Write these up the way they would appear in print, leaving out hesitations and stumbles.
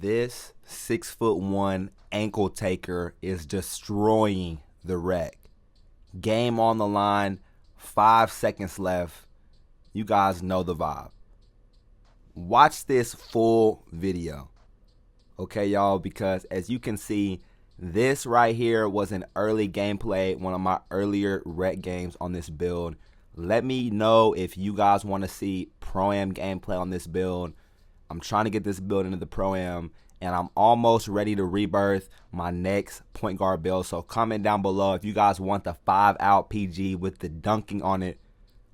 This 6'1" ankle taker is destroying the wreck. Game on the line, 5 seconds left. You guys know the vibe. Watch this full video. Okay, y'all, because as you can see, this right here was an early gameplay, one of my earlier wreck games on this build. Let me know if you guys want to see Pro-Am gameplay on this build. I'm trying to get this build into the Pro-Am, and I'm almost ready to rebirth my next point guard build. So comment down below if you guys want the 5-out PG with the dunking on it.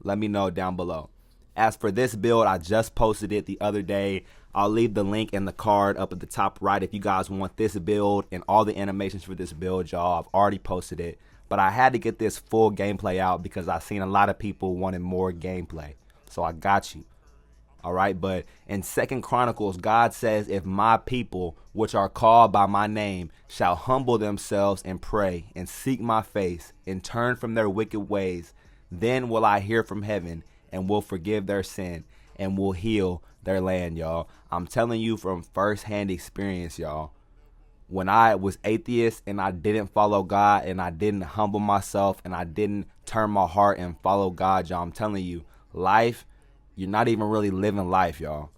Let me know down below. As for this build, I just posted it the other day. I'll leave the link in the card up at the top right if you guys want this build and all the animations for this build, y'all. I've already posted it. But I had to get this full gameplay out because I've seen a lot of people wanting more gameplay. So I got you. Alright, but in 2 Chronicles, God says, if my people, which are called by my name, shall humble themselves and pray and seek my face and turn from their wicked ways, then will I hear from heaven and will forgive their sin and will heal their land, y'all. I'm telling you from first-hand experience, y'all. When I was atheist and I didn't follow God and I didn't humble myself and I didn't turn my heart and follow God, y'all, I'm telling you, life, you're not even really living life, y'all.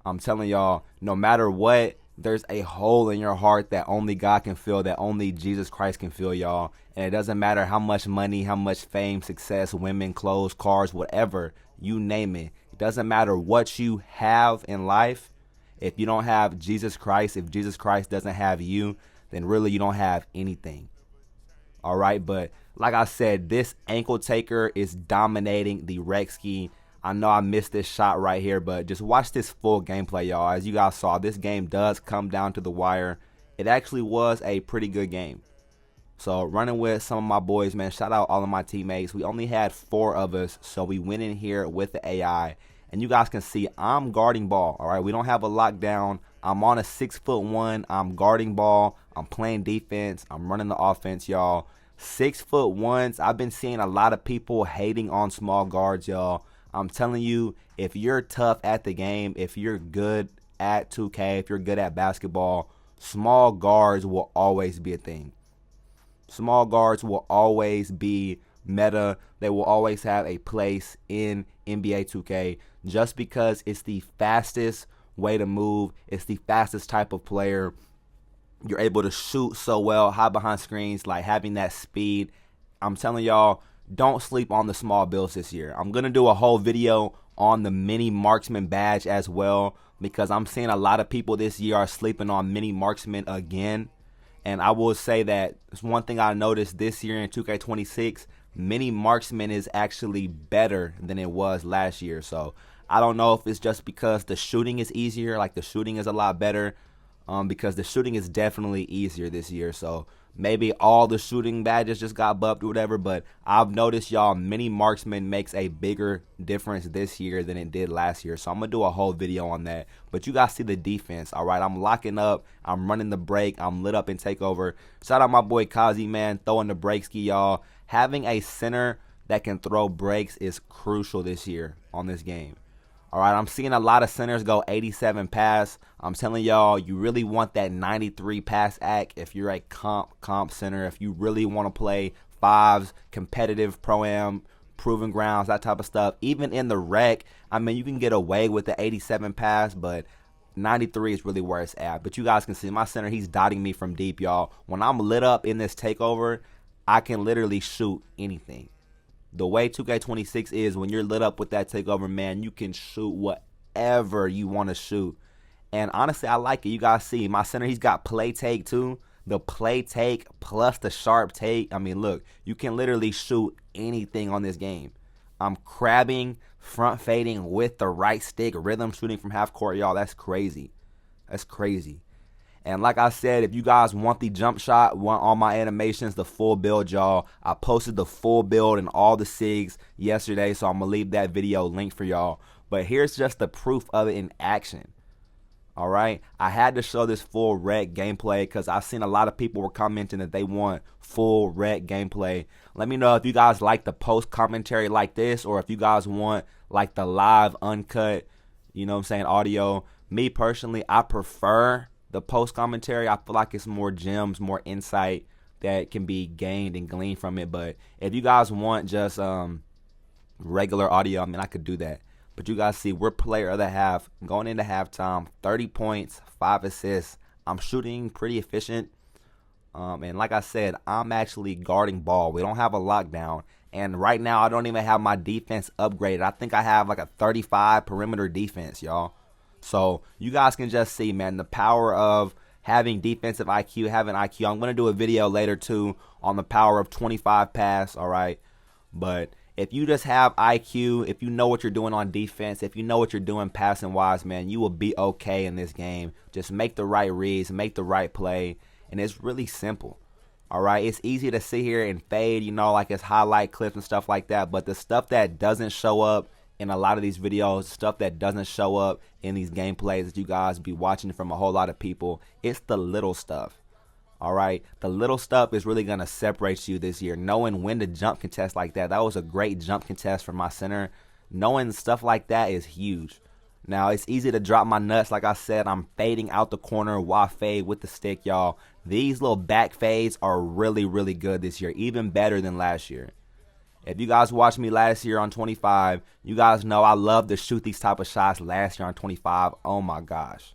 I'm telling y'all, no matter what, there's a hole in your heart that only God can fill, that only Jesus Christ can fill, y'all. And it doesn't matter how much money, how much fame, success, women, clothes, cars, whatever, you name it. It doesn't matter what you have in life. If you don't have Jesus Christ, if Jesus Christ doesn't have you, then really you don't have anything. All right, but like I said, this ankle taker is dominating the wreck ski. I know I missed this shot right here, but just watch this full gameplay, y'all. As you guys saw, this game does come down to the wire. It actually was a pretty good game. So running with some of my boys, man, shout out all of my teammates. We only had 4 of us, so we went in here with the AI. And you guys can see I'm guarding ball, all right? We don't have a lockdown. I'm on a 6'1". I'm guarding ball. I'm playing defense. I'm running the offense, y'all. 6'1". I've been seeing a lot of people hating on small guards, y'all. I'm telling you, if you're tough at the game, if you're good at 2K, if you're good at basketball, small guards will always be a thing. Small guards will always be meta. They will always have a place in NBA 2K just because it's the fastest way to move. It's the fastest type of player. You're able to shoot so well, hide behind screens, like having that speed. I'm telling y'all, don't sleep on the small builds this year. I'm going to do a whole video on the mini marksman badge as well because I'm seeing a lot of people this year are sleeping on mini marksman again. And I will say that it's one thing I noticed this year in 2K26, mini marksman is actually better than it was last year. So I don't know if it's just because the shooting is easier, like the shooting is a lot better, because the shooting is definitely easier this year. So maybe all the shooting badges just got buffed or whatever, but I've noticed, y'all, mini marksman makes a bigger difference this year than it did last year. So I'm going to do a whole video on that. But you guys see the defense, all right? I'm locking up. I'm running the break. I'm lit up in takeover. Shout out my boy Kazi, man, throwing the break ski, y'all. Having a center that can throw breaks is crucial this year on this game. All right, I'm seeing a lot of centers go 87 pass. I'm telling y'all, you really want that 93 pass act if you're a comp center. If you really want to play 5s, competitive, pro-am, proving grounds, that type of stuff. Even in the rec, I mean, you can get away with the 87 pass, but 93 is really where it's at. But you guys can see my center, he's dotting me from deep, y'all. When I'm lit up in this takeover, I can literally shoot anything. The way 2K26 is, when you're lit up with that takeover, man, you can shoot whatever you want to shoot. And honestly, I like it. You guys see my center, he's got play take too. The play take plus the sharp take. I mean, look, you can literally shoot anything on this game. I'm crabbing, front fading with the right stick, rhythm shooting from half court, y'all. That's crazy. That's crazy. And like I said, if you guys want the jump shot, want all my animations, the full build, y'all, I posted the full build and all the SIGs yesterday, so I'm going to leave that video linked for y'all. But here's just the proof of it in action. All right, I had to show this full wreck gameplay because I've seen a lot of people were commenting that they want full wreck gameplay. Let me know if you guys like the post commentary like this, or if you guys want like the live uncut, you know what I'm saying, audio. Me personally, I prefer the post commentary, I feel like it's more gems, more insight that can be gained and gleaned from it. But if you guys want just regular audio, I mean, I could do that. But you guys see, we're player of the half. Going into halftime, 30 points, 5 assists. I'm shooting pretty efficient. And like I said, I'm actually guarding ball. We don't have a lockdown. And right now, I don't even have my defense upgraded. I think I have like a 35 perimeter defense, y'all. So you guys can just see, man, the power of having defensive IQ, having IQ. I'm going to do a video later, too, on the power of 25 pass, all right? But if you just have IQ, if you know what you're doing on defense, if you know what you're doing passing-wise, man, you will be okay in this game. Just make the right reads, make the right play, and it's really simple. All right, it's easy to sit here and fade, you know, like it's highlight clips and stuff like that. But the stuff that doesn't show up in a lot of these videos, stuff that doesn't show up in these gameplays that you guys be watching from a whole lot of people, it's the little stuff. All right, the little stuff is really going to separate you this year. Knowing when to jump contest like that. That was a great jump contest for my center. Knowing stuff like that is huge. Now, it's easy to drop my nuts. Like I said, I'm fading out the corner, while fade with the stick, y'all. These little back fades are really, really good this year, even better than last year. If you guys watched me last year on 25, you guys know I love to shoot these type of shots last year on 25. Oh, my gosh.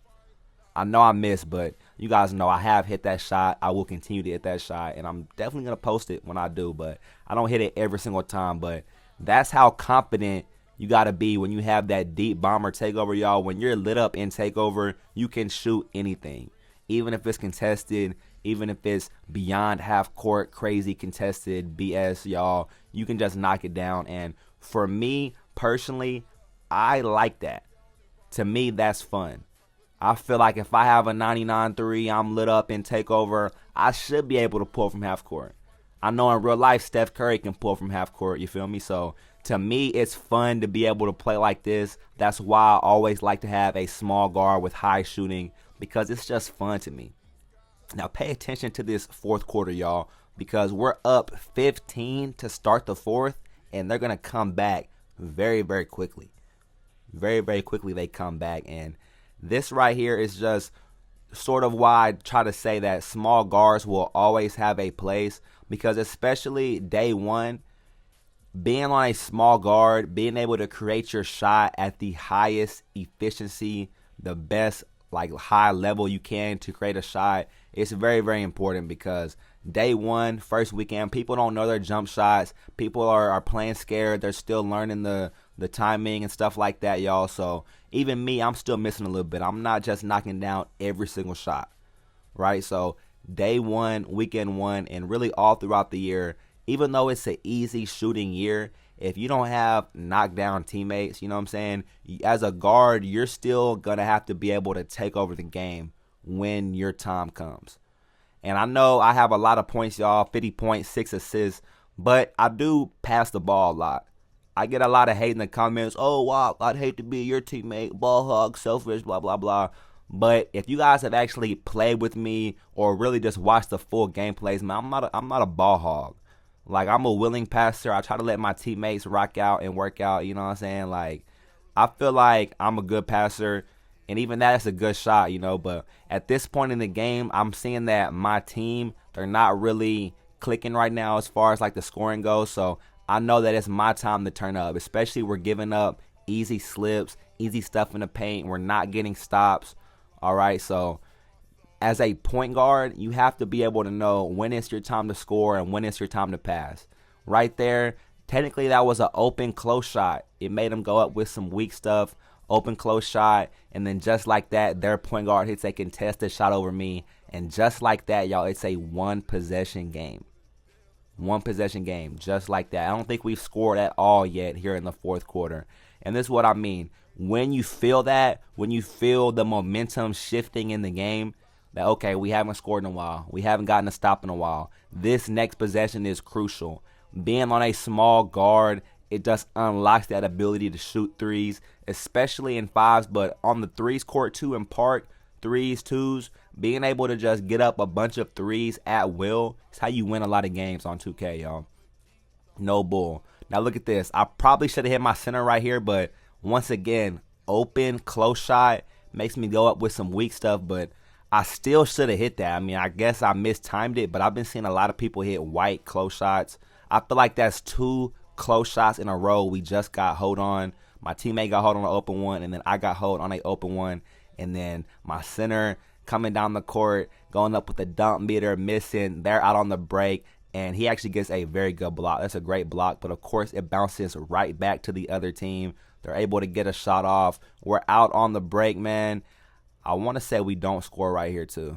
I know I missed, but you guys know I have hit that shot. I will continue to hit that shot, and I'm definitely going to post it when I do, but I don't hit it every single time. But that's how confident you got to be when you have that deep bomber takeover, y'all. When you're lit up in takeover, you can shoot anything. Even if it's contested, even if it's beyond half court, crazy contested BS, y'all, you can just knock it down. And for me, personally, I like that. To me, that's fun. I feel like if I have a 99-3, I'm lit up in takeover, I should be able to pull from half court. I know in real life, Steph Curry can pull from half court, you feel me? So to me, it's fun to be able to play like this. That's why I always like to have a small guard with high shooting, because it's just fun to me. Now pay attention to this fourth quarter, y'all, because we're up 15 to start the fourth, and they're going to come back very, very quickly. Very, very quickly they come back, and this right here is just sort of why I try to say that small guards will always have a place, because especially day one, being on a small guard, being able to create your shot at the highest efficiency, the best like high level you can to create a shot, it's very, very important, because day one, first weekend, people don't know their jump shots. People are playing scared. They're still learning the timing and stuff like that, y'all. So even me, I'm still missing a little bit. I'm not just knocking down every single shot, right? So day one, weekend one, and really all throughout the year, even though it's an easy shooting year, if you don't have knockdown teammates, you know what I'm saying, as a guard, you're still going to have to be able to take over the game when your time comes. And I know I have a lot of points, y'all, 50 points, 6 assists, but I do pass the ball a lot. I get a lot of hate in the comments. Oh, wow, I'd hate to be your teammate, ball hog, selfish, blah, blah, blah. But if you guys have actually played with me or really just watched the full gameplays, man, I'm not a ball hog. Like, I'm a willing passer. I try to let my teammates rock out and work out, you know what I'm saying? Like, I feel like I'm a good passer, and even that's a good shot, you know. But at this point in the game, I'm seeing that my team, they're not really clicking right now as far as, like, the scoring goes. So I know that it's my time to turn up, especially we're giving up easy slips, easy stuff in the paint. We're not getting stops, all right? So as a point guard, you have to be able to know when it's your time to score and when it's your time to pass. Right there, technically that was an open, close shot. It made them go up with some weak stuff, open, close shot, and then just like that, their point guard hits a contested shot over me, and just like that, y'all, it's a one-possession game. One-possession game, just like that. I don't think we've scored at all yet here in the fourth quarter, and this is what I mean. When you feel that, when you feel the momentum shifting in the game, that, okay, we haven't scored in a while. We haven't gotten a stop in a while. This next possession is crucial. Being on a small guard, it just unlocks that ability to shoot threes, especially in fives, but on the threes court too, in park, threes, twos, being able to just get up a bunch of threes at will is how you win a lot of games on 2K, y'all. No bull. Now look at this. I probably should have hit my center right here, but once again, open, close shot makes me go up with some weak stuff, but I still should have hit that. I mean, I guess I mistimed it, but I've been seeing a lot of people hit white close shots. I feel like that's 2 close shots in a row. We just got hold on. My teammate got hold on an open one, and then I got hold on an open one. And then my center coming down the court, going up with the dump meter, missing. They're out on the break, and he actually gets a very good block. That's a great block, but of course it bounces right back to the other team. They're able to get a shot off. We're out on the break, man. I want to say we don't score right here too.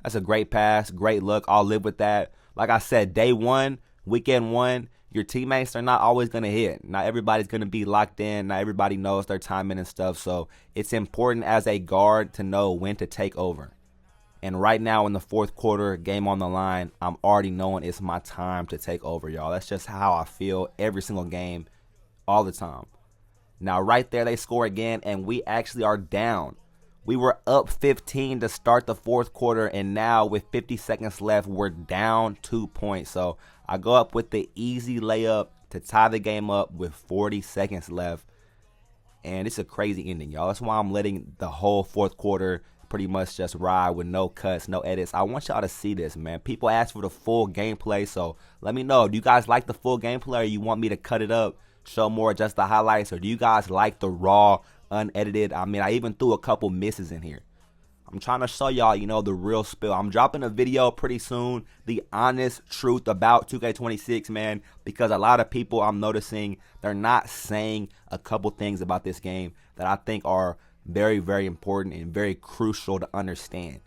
That's a great pass, great look. I'll live with that. Like I said, day one, weekend one, your teammates are not always going to hit. Not everybody's going to be locked in. Not everybody knows their timing and stuff. So it's important as a guard to know when to take over. And right now in the fourth quarter, game on the line, I'm already knowing it's my time to take over, y'all. That's just how I feel every single game, all the time. Now right there, they score again, and we actually are down. We were up 15 to start the fourth quarter, and now with 50 seconds left, we're down 2 points. So I go up with the easy layup to tie the game up with 40 seconds left. And it's a crazy ending, y'all. That's why I'm letting the whole fourth quarter pretty much just ride with no cuts, no edits. I want y'all to see this, man. People ask for the full gameplay, so let me know. Do you guys like the full gameplay, or you want me to cut it up, show more just the highlights, or do you guys like the raw, unedited? I mean, I even threw a couple misses in here. I'm trying to show y'all, the real spill. I'm dropping a video pretty soon, the honest truth about 2K26, man, because a lot of people I'm noticing, they're not saying a couple things about this game that I think are very, very important and very crucial to understand.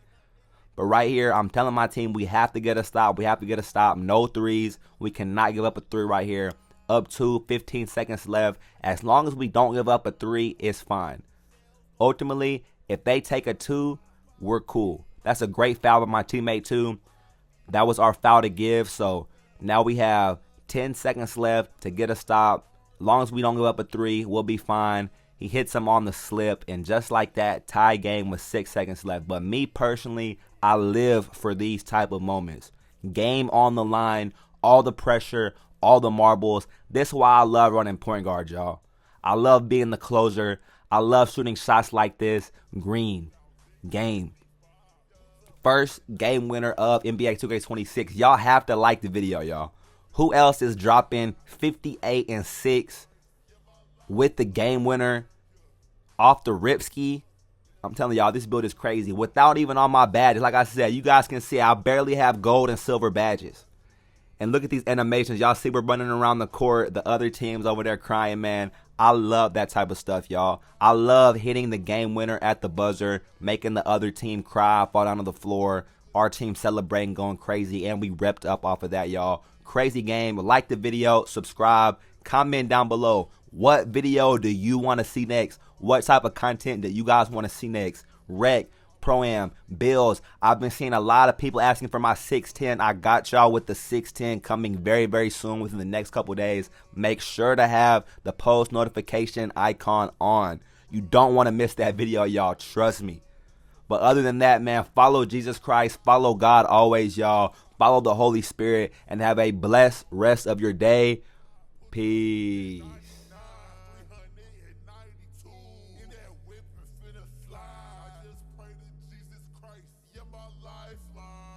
But right here, I'm telling my team we have to get a stop. We have to get a stop. No threes. We cannot give up a 3 right here. Up 2, 15 seconds left. As long as we don't give up a 3, it's fine. Ultimately, if they take a 2, we're cool. That's a great foul by my teammate too. That was our foul to give. So now we have 10 seconds left to get a stop. As long as we don't give up a 3, we'll be fine. He hits him on the slip, and just like that, tie game with 6 seconds left. But me personally, I live for these type of moments. Game on the line, all the pressure, all the marbles. This is why I love running point guard, y'all. I love being the closer. I love shooting shots like this. Green. Game. First game winner of NBA 2K26. Y'all have to like the video, y'all. Who else is dropping 58 and 6 with the game winner off the ripski? I'm telling y'all, this build is crazy. Without even on my badges, like I said, you guys can see I barely have gold and silver badges. And look at these animations. Y'all see we're running around the court. The other team's over there crying, man. I love that type of stuff, y'all. I love hitting the game winner at the buzzer, making the other team cry, fall down on the floor. Our team celebrating, going crazy, and we repped up off of that, y'all. Crazy game. Like the video, subscribe, comment down below. What video do you want to see next? What type of content do you guys want to see next? Rec, Pro-Am, builds. I've been seeing a lot of people asking for my 610. I got y'all with the 610 coming very, very soon within the next couple days. Make sure to have the post notification icon on. You don't want to miss that video, y'all. Trust me. But other than that, man, follow Jesus Christ. Follow God always, y'all. Follow the Holy Spirit and have a blessed rest of your day. Peace. Lifeline.